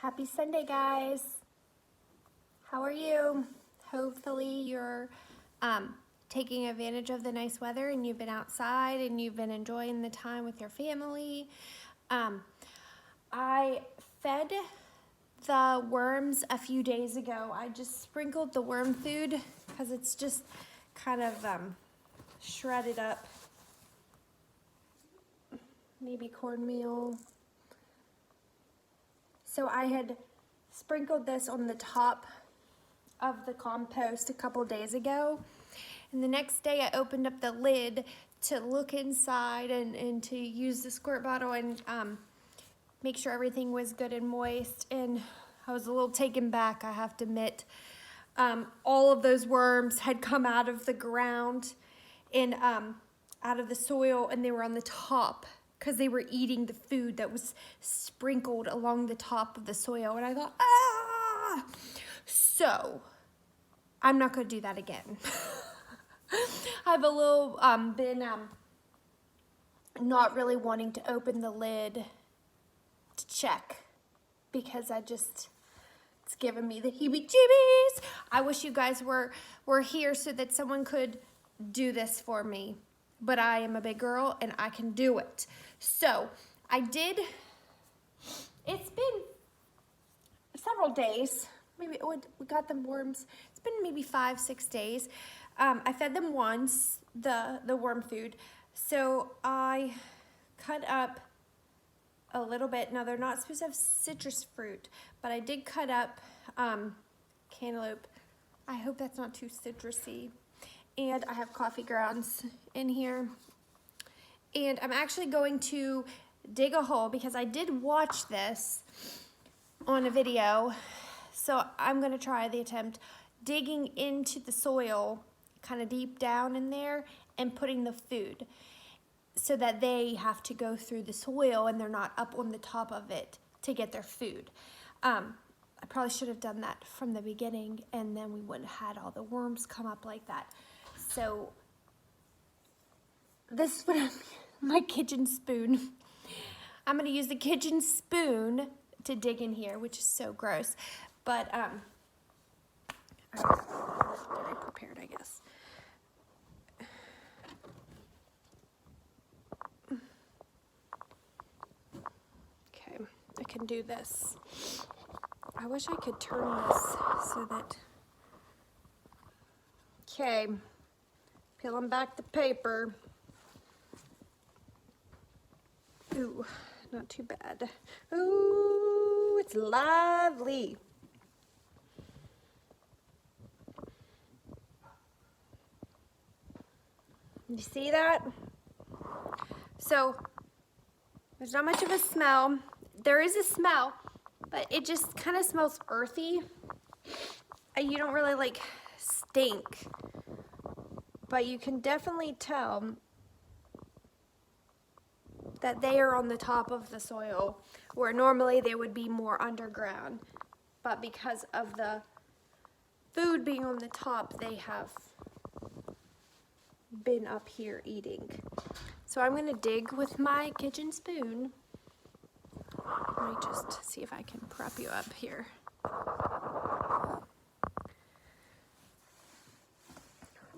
Happy Sunday, guys. How are you? Hopefully you're taking advantage of the nice weather and you've been outside and you've been enjoying the time with your family. I fed the worms a few days ago. I just sprinkled the worm food because it's just kind of shredded up. Maybe cornmeal. So I had sprinkled this on the top of the compost a couple days ago. And the next day I opened up the lid to look inside and to use the squirt bottle and make sure everything was good and moist. And I was a little taken back, I have to admit. All of those worms had come out of the ground and out of the soil, and they were on the top because they were eating the food that was sprinkled along the top of the soil. And I thought, ah! So, I'm not going to do that again. I've a little been not really wanting to open the lid to check because it's giving me the heebie-jeebies. I wish you guys were here so that someone could do this for me. But I am a big girl and I can do it. So it's been several days. Maybe we got them worms. It's been maybe 5-6 days. I fed them once, the worm food. So I cut up a little bit. Now they're not supposed to have citrus fruit, but I did cut up cantaloupe. I hope that's not too citrusy. And I have coffee grounds in here. And I'm actually going to dig a hole because I did watch this on a video. So I'm gonna try the attempt digging into the soil, kind of deep down in there, and putting the food so that they have to go through the soil and they're not up on the top of it to get their food. I probably should have done that from the beginning and then we wouldn't have had all the worms come up like that. So this is what my kitchen spoon. I'm gonna use the kitchen spoon to dig in here, which is so gross. But I'm very prepared, I guess. Okay, I can do this. I wish I could turn this so that. Okay. Peeling back the paper. Ooh, not too bad. Ooh, it's lovely. You see that? So, there's not much of a smell. There is a smell, but it just kind of smells earthy. You don't really like stink. But you can definitely tell that they are on the top of the soil, where normally they would be more underground. But because of the food being on the top, they have been up here eating. So I'm gonna dig with my kitchen spoon. Let me just see if I can prop you up here.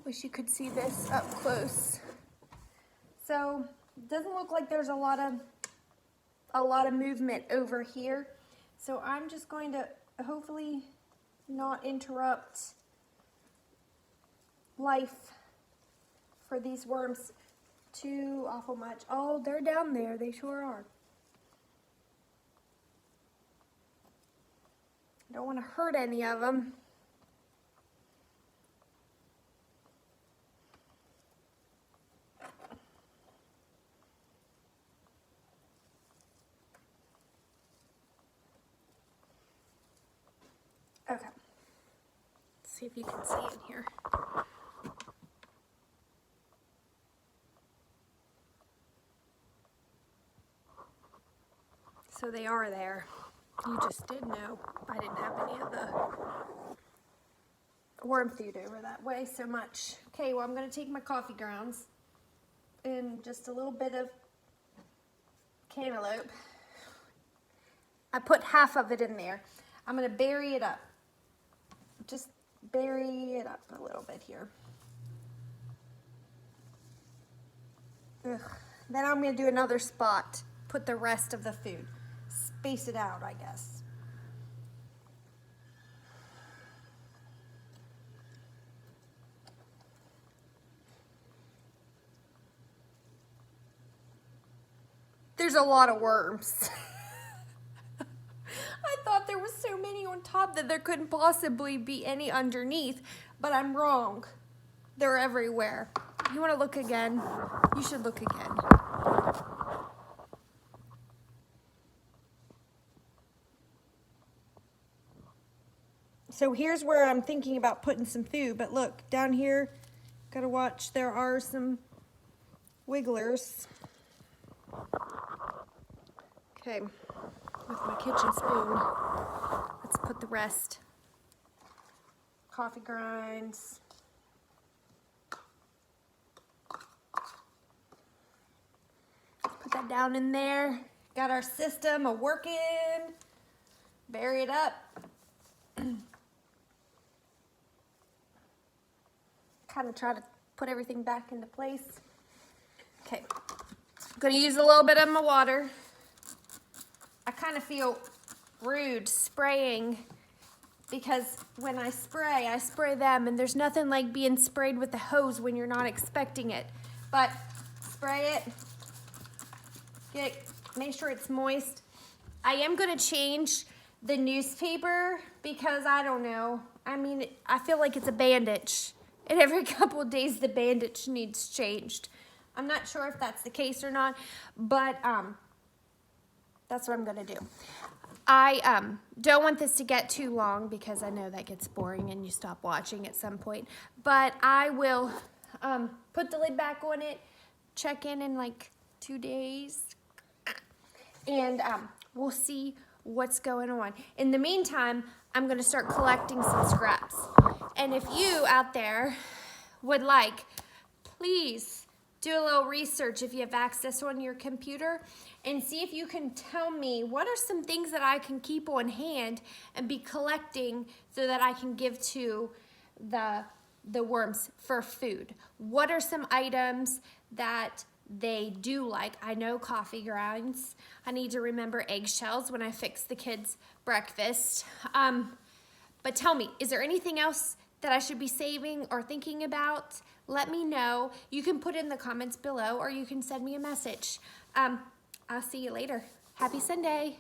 Wish you could see this up close. So it doesn't look like there's a lot of movement over here. So I'm just going to hopefully not interrupt life for these worms too awful much. Oh, they're down there. They sure are. I don't want to hurt any of them. Okay, let's see if you can see in here. So they are there. You just did know I didn't have any of the worm food over that way so much. Okay, well I'm gonna take my coffee grounds and just a little bit of cantaloupe I put half of it in there. I'm gonna bury it up. Just bury it up a little bit here. Ugh. Then I'm gonna do another spot. Put the rest of the food. Space it out, I guess. There's a lot of worms. I thought there was so many on top that there couldn't possibly be any underneath, but I'm wrong. They're everywhere. You want to look again? You should look again. So here's where I'm thinking about putting some food, but look, down here, gotta watch, there are some wigglers. Okay, with my kitchen spoon, let's put the rest. Coffee grinds. Put that down in there. Got our system a-working. Bury it up. Kind of try to put everything back into place. Okay, I'm gonna use a little bit of my water. I kind of feel rude spraying because when I spray them, and there's nothing like being sprayed with a hose when you're not expecting it. But spray it, make sure it's moist. I am gonna change the newspaper because I don't know. I mean, I feel like it's a bandage. And every couple of days, the bandage needs changed. I'm not sure if that's the case or not, but that's what I'm gonna do. I don't want this to get too long because I know that gets boring and you stop watching at some point. But I will put the lid back on it, check in like 2 days, and we'll see what's going on. In the meantime, I'm gonna start collecting some scraps. And if you out there would like, please do a little research if you have access on your computer and see if you can tell me what are some things that I can keep on hand and be collecting so that I can give to the worms for food. What are some items that they do like? I know coffee grinds. I need to remember eggshells when I fix the kids' breakfast. But tell me, is there anything else that I should be saving or thinking about? Let me know. You can put in the comments below or you can send me a message. I'll see you later. Happy Sunday.